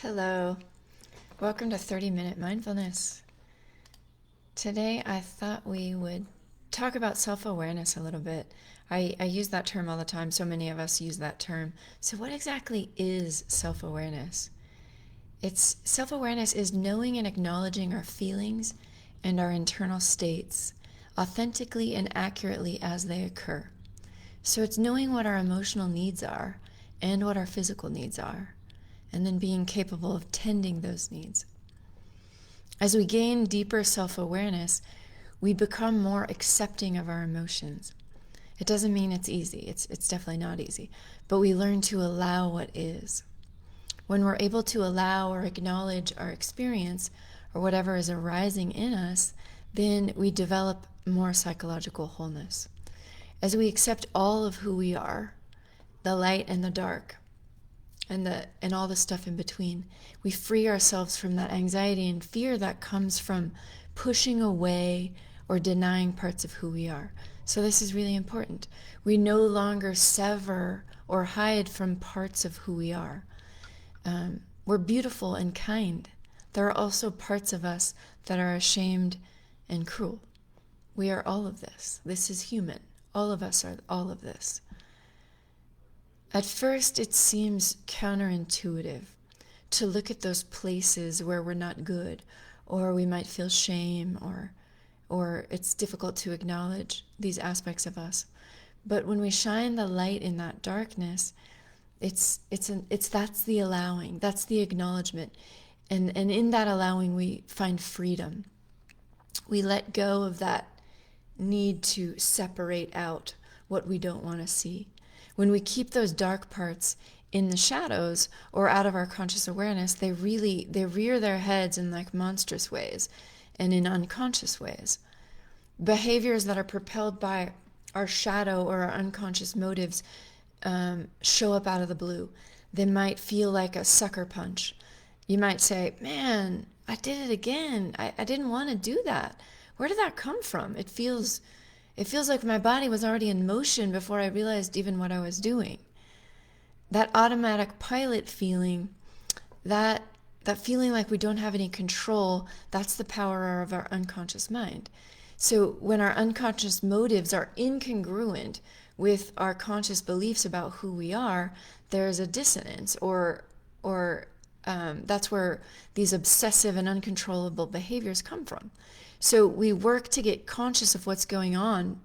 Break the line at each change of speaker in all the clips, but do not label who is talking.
Hello, welcome to 30-Minute Mindfulness. Today I thought we would talk about self-awareness a little bit. I use that term all the time, so many of us use that term. So what exactly is self-awareness? Self-awareness is knowing and acknowledging our feelings and our internal states authentically and accurately as they occur. So it's knowing what our emotional needs are and what our physical needs are, and then being capable of tending those needs. As we gain deeper self-awareness, we become more accepting of our emotions. It doesn't mean it's easy. It's definitely not easy. But we learn to allow what is. When we're able to allow or acknowledge our experience or whatever is arising in us, then we develop more psychological wholeness. As we accept all of who we are, the light and the dark, and all the stuff in between, we free ourselves from that anxiety and fear that comes from pushing away or denying parts of who we are. So this is really important. We no longer sever or hide from parts of who we are. We're beautiful and kind. There are also parts of us that are ashamed and cruel. We are all of this. This is human. All of us are all of this. At first, it seems counterintuitive to look at those places where we're not good, or we might feel shame, or it's difficult to acknowledge these aspects of us. But when we shine the light in that darkness, that's the allowing, that's the acknowledgement, and in that allowing we find freedom. We let go of that need to separate out what we don't want to see. When we keep those dark parts in the shadows or out of our conscious awareness, they rear their heads in like monstrous ways and in unconscious ways. Behaviors that are propelled by our shadow or our unconscious motives show up out of the blue. They might feel like a sucker punch. You might say, man, I did it again. I didn't want to do that. Where did that come from? It feels like my body was already in motion before I realized even what I was doing. That automatic pilot feeling, that feeling like we don't have any control, that's the power of our unconscious mind. So when our unconscious motives are incongruent with our conscious beliefs about who we are, there's a dissonance, or that's where these obsessive and uncontrollable behaviors come from. So we work to get conscious of what's going on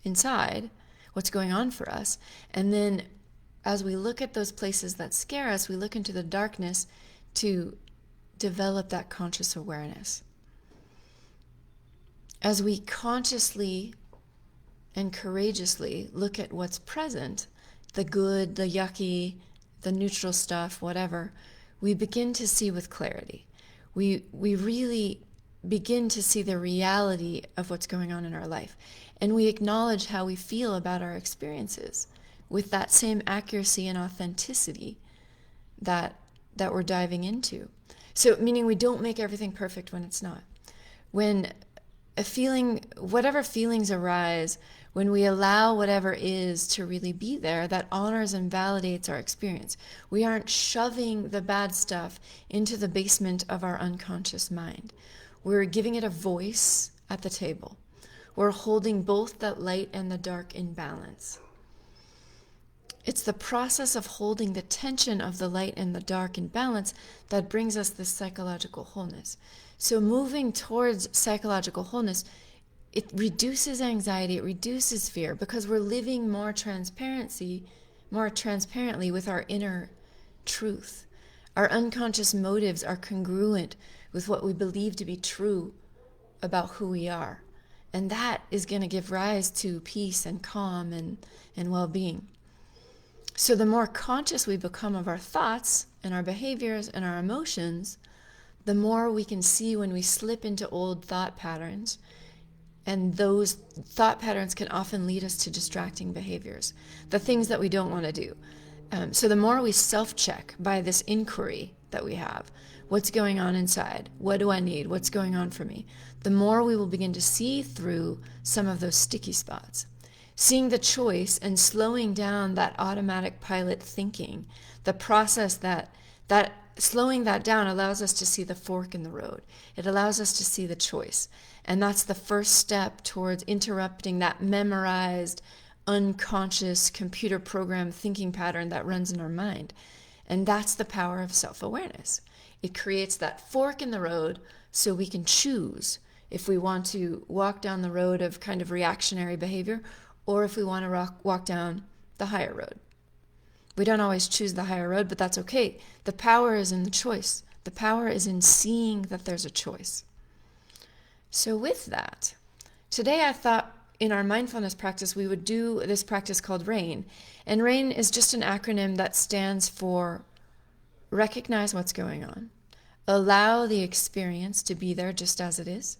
inside, what's going on for us. And then as we look at those places that scare us, we look into the darkness to develop that conscious awareness. As we consciously and courageously look at what's present, the good, the yucky, the neutral stuff, whatever, we begin to see with clarity. We really begin to see the reality of what's going on in our life. And we acknowledge how we feel about our experiences with that same accuracy and authenticity that we're diving into. So meaning we don't make everything perfect when it's not. When whatever feelings arise, when we allow whatever is to really be there, that honors and validates our experience. We aren't shoving the bad stuff into the basement of our unconscious mind. We're giving it a voice at the table. We're holding both the light and the dark in balance. It's the process of holding the tension of the light and the dark in balance that brings us this psychological wholeness. So moving towards psychological wholeness, it reduces anxiety, it reduces fear, because we're living more transparently with our inner truth. Our unconscious motives are congruent with what we believe to be true about who we are. And that is going to give rise to peace and calm and well-being. So the more conscious we become of our thoughts and our behaviors and our emotions, the more we can see when we slip into old thought patterns. And those thought patterns can often lead us to distracting behaviors, the things that we don't want to do. So the more we self-check by this inquiry that we have, what's going on inside? What do I need? What's going on for me? The more we will begin to see through some of those sticky spots. Seeing the choice and slowing down that automatic pilot thinking, the process that slowing that down allows us to see the fork in the road. It allows us to see the choice. And that's the first step towards interrupting that memorized, unconscious, computer program thinking pattern that runs in our mind. And that's the power of self-awareness. It creates that fork in the road so we can choose if we want to walk down the road of kind of reactionary behavior or if we want to walk down the higher road. We don't always choose the higher road, but that's okay. The power is in the choice. The power is in seeing that there's a choice. So with that, today I thought in our mindfulness practice we would do this practice called RAIN. And RAIN is just an acronym that stands for recognize what's going on, allow the experience to be there just as it is,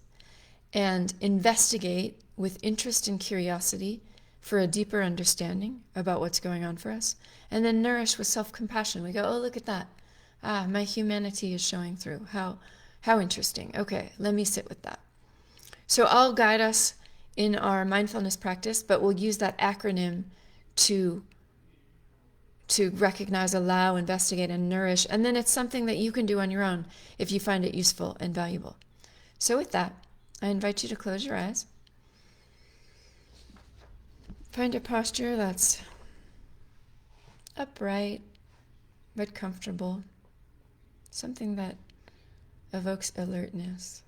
and investigate with interest and curiosity for a deeper understanding about what's going on for us, and then nourish with self-compassion. We go, oh, look at that. My humanity is showing through. How interesting. Okay, let me sit with that. So I'll guide us in our mindfulness practice, but we'll use that acronym to recognize, allow, investigate, and nourish. And then it's something that you can do on your own if you find it useful and valuable. So with that, I invite you to close your eyes. Find a posture that's upright but comfortable, something that evokes alertness.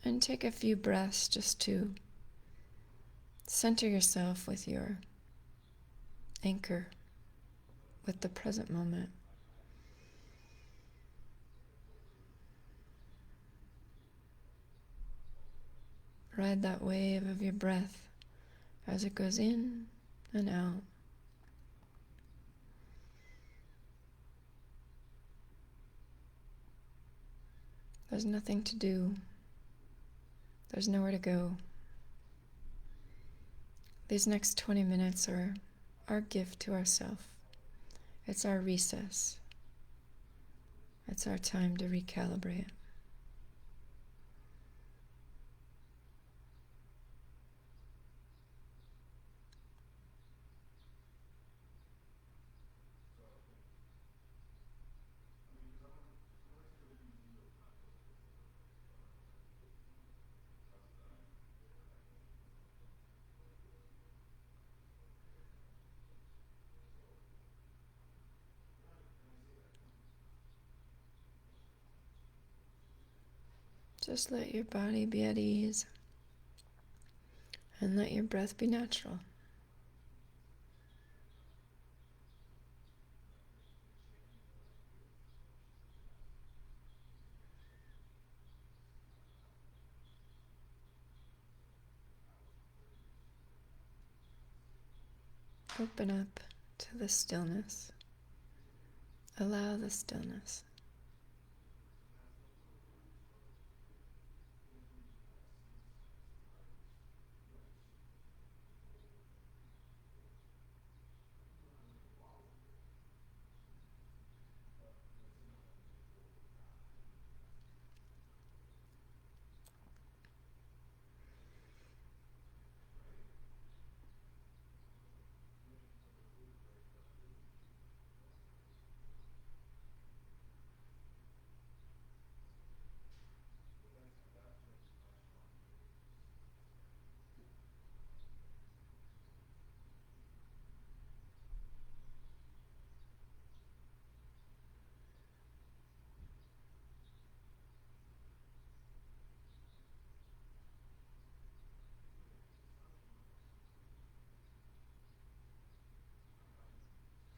And take a few breaths just to center yourself with your anchor, with the present moment. Ride that wave of your breath as it goes in and out. There's nothing to do. There's nowhere to go. These next 20 minutes are our gift to ourselves. It's our recess. It's our time to recalibrate. Just let your body be at ease and let your breath be natural. Open up to the stillness. Allow the stillness.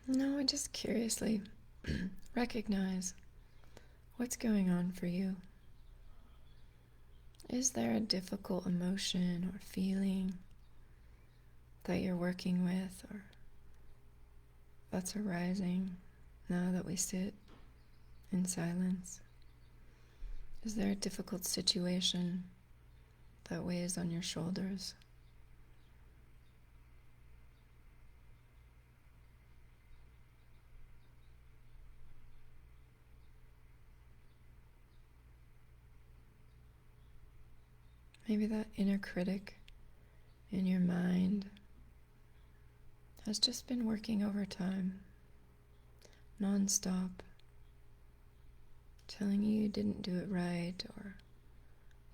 No, just curiously recognize what's going on for you. Is there a difficult emotion or feeling that you're working with or that's arising now that we sit in silence? Is there a difficult situation that weighs on your shoulders? Maybe that inner critic in your mind has just been working overtime, non-stop, telling you didn't do it right, or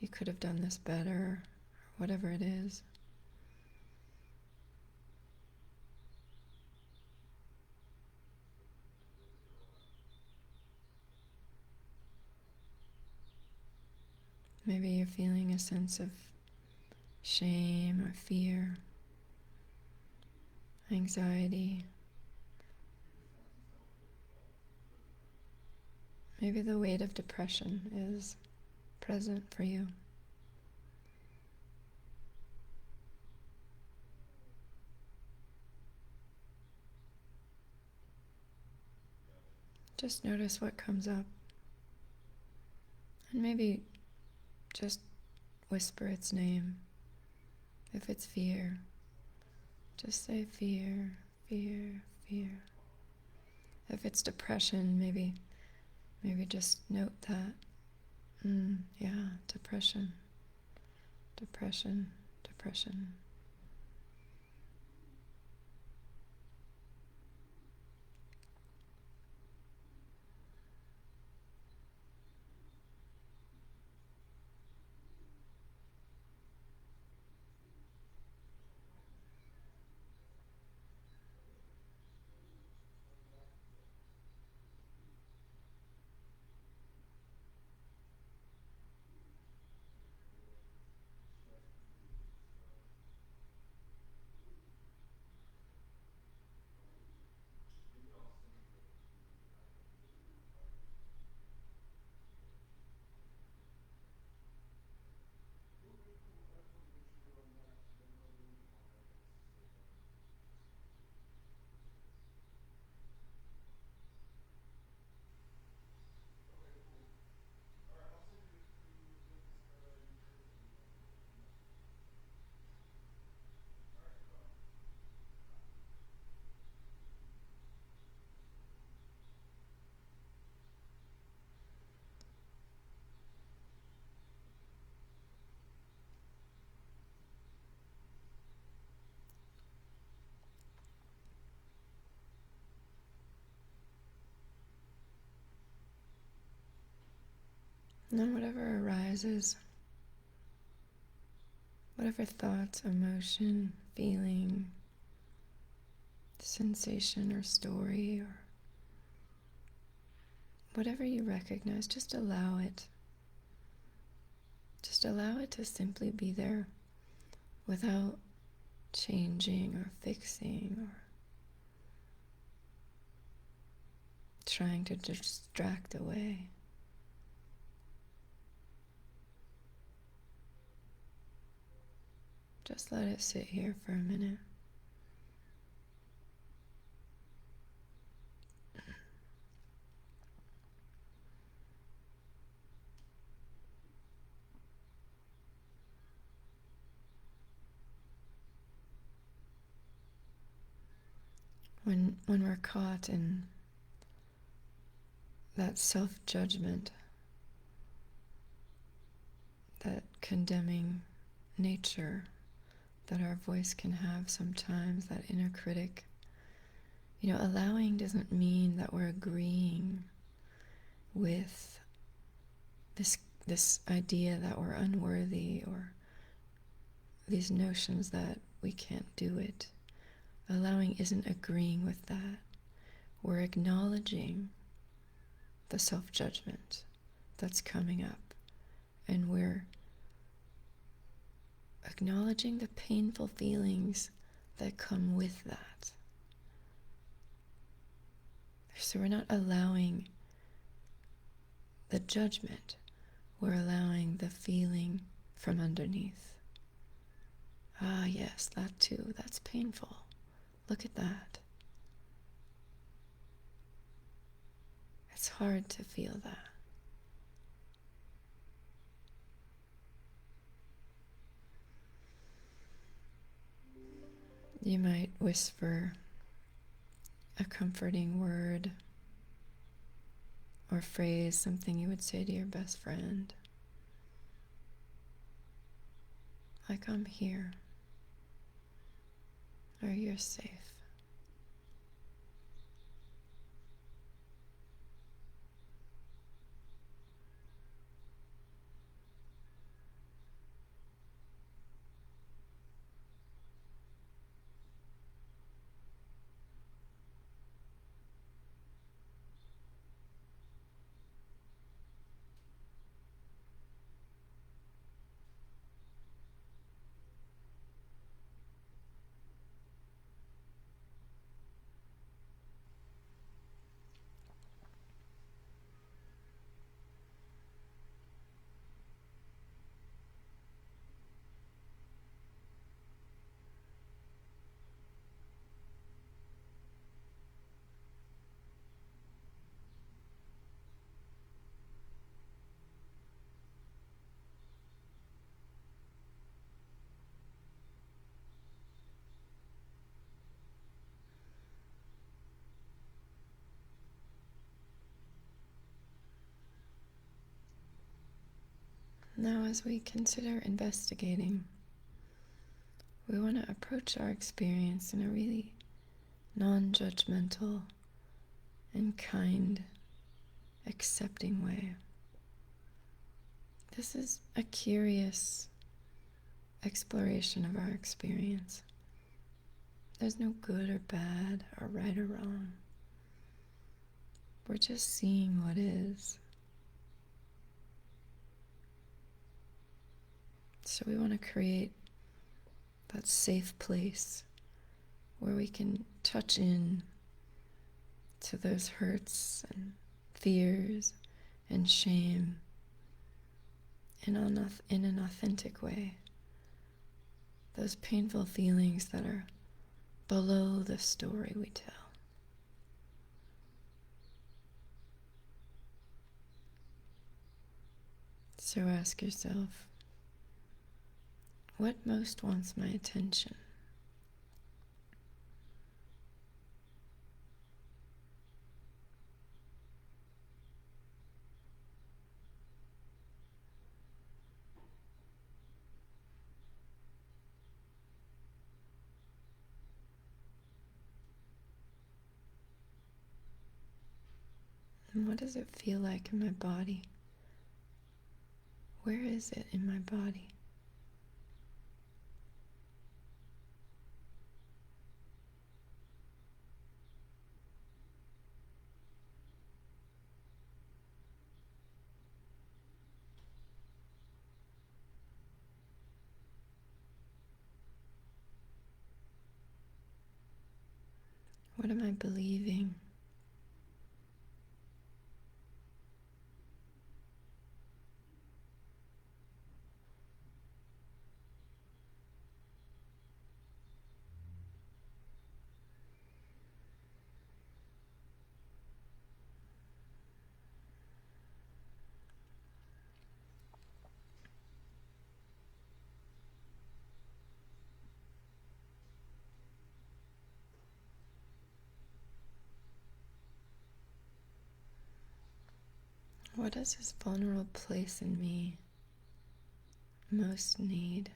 you could have done this better, or whatever it is. Maybe you're feeling a sense of shame or fear, anxiety. Maybe the weight of depression is present for you. Just notice what comes up. And maybe just whisper its name. If it's fear, just say fear, fear, fear. If it's depression, maybe just note that. Yeah, depression, depression, depression. And then whatever arises, whatever thoughts, emotion, feeling, sensation or story, or whatever you recognize, just allow it. Just allow it to simply be there without changing or fixing or trying to distract away. Just let it sit here for a minute. When we're caught in that self-judgment, that condemning nature that our voice can have sometimes, that inner critic, allowing doesn't mean that we're agreeing with this idea that we're unworthy, or these notions that we can't do it. Allowing isn't agreeing with that. We're acknowledging the self-judgment that's coming up, and we're acknowledging the painful feelings that come with that. So we're not allowing the judgment, we're allowing the feeling from underneath. Ah, yes, that too, that's painful. Look at that. It's hard to feel that. You might whisper a comforting word or phrase, something you would say to your best friend. Like, I'm here, or you're safe. Now, as we consider investigating, we want to approach our experience in a really non-judgmental and kind, accepting way. This is a curious exploration of our experience. There's no good or bad or right or wrong. We're just seeing what is. So we want to create that safe place where we can touch in to those hurts and fears and shame in an authentic way. Those painful feelings that are below the story we tell. So ask yourself, what most wants my attention? And what does it feel like in my body? Where is it in my body? What am I believing? What does this vulnerable place in me most need?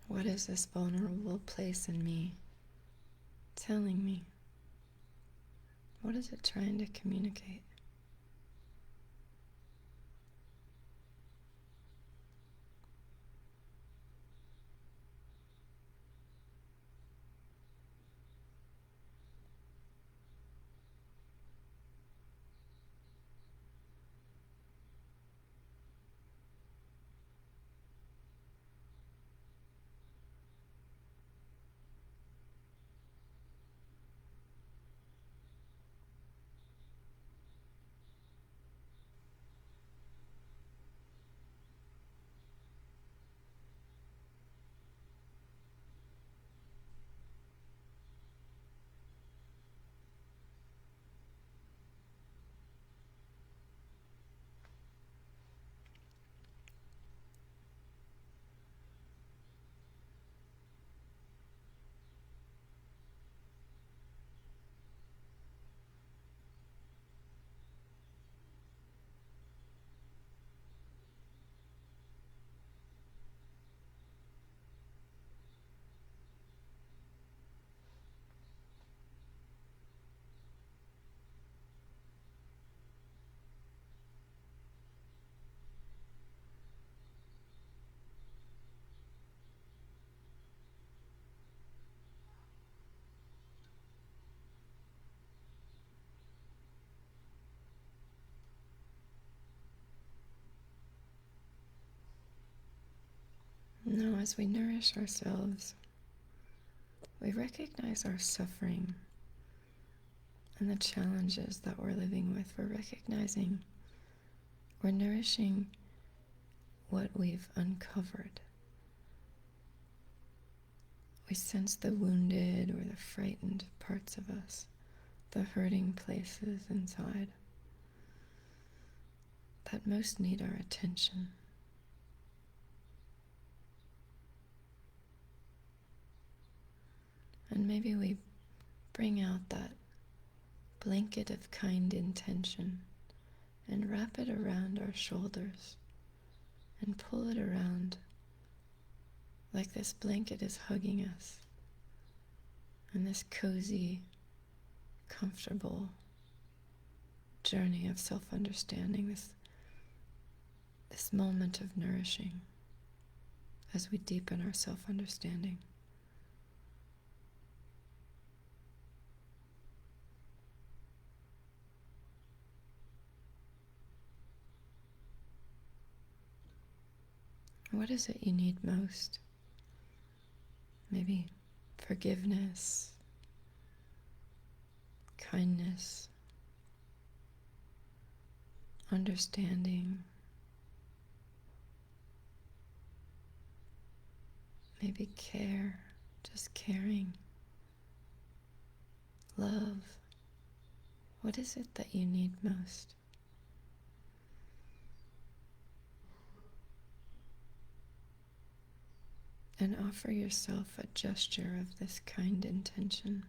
What is this vulnerable place in me telling me? What is it trying to communicate? Now, as we nourish ourselves we recognize our suffering and the challenges that we're living with. We're nourishing what we've uncovered. We sense the wounded or the frightened parts of us, the hurting places inside that most need our attention. And maybe we bring out that blanket of kind intention and wrap it around our shoulders and pull it around like this blanket is hugging us. And this cozy, comfortable journey of self-understanding, this moment of nourishing as we deepen our self-understanding. What is it you need most? Maybe forgiveness, kindness, understanding, maybe care, just caring, love. What is it that you need most? And offer yourself a gesture of this kind intention.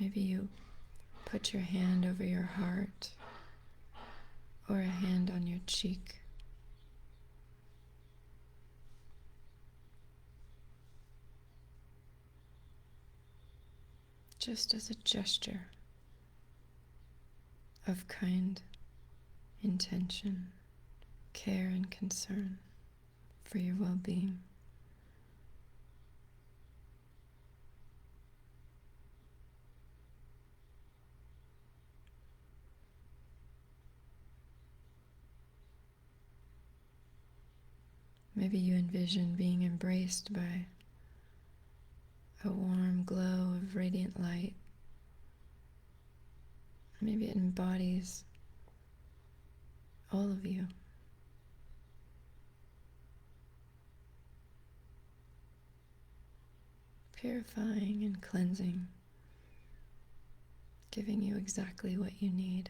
Maybe you put your hand over your heart or a hand on your cheek. Just as a gesture of kind intention, care and concern for your well-being. Maybe you envision being embraced by a warm glow of radiant light. Maybe it embodies all of you. Purifying and cleansing, giving you exactly what you need.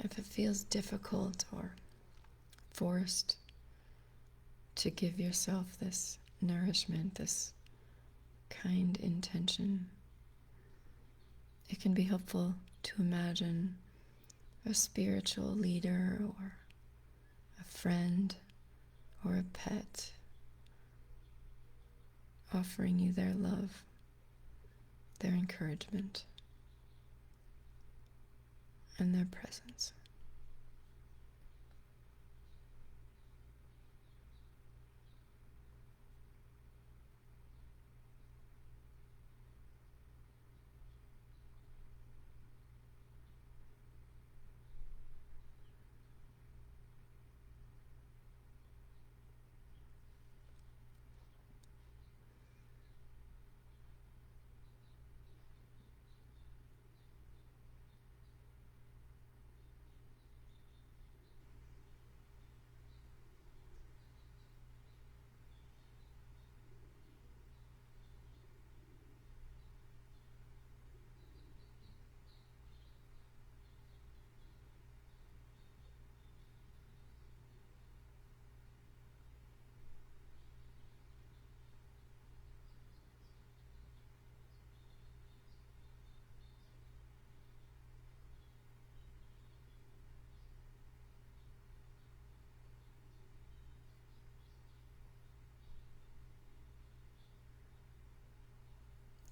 If it feels difficult or forced to give yourself this nourishment, this kind intention, it can be helpful to imagine a spiritual leader or a friend or a pet offering you their love, their encouragement, and their presence.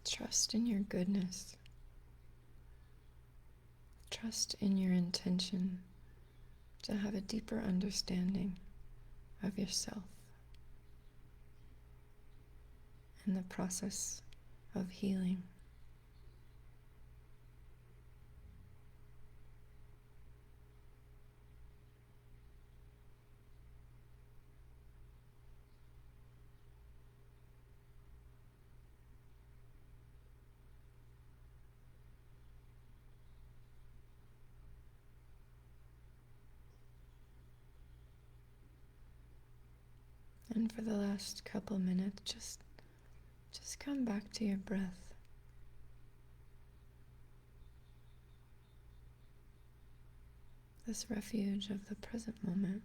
Trust in your goodness. trust in your intention to have a deeper understanding of yourself in the process of healing. And for the last couple minutes, just come back to your breath. This refuge of the present moment.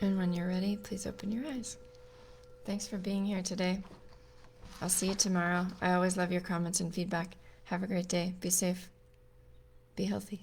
And when you're ready, please open your eyes. Thanks for being here today. I'll see you tomorrow. I always love your comments and feedback. Have a great day. Be safe. Be healthy.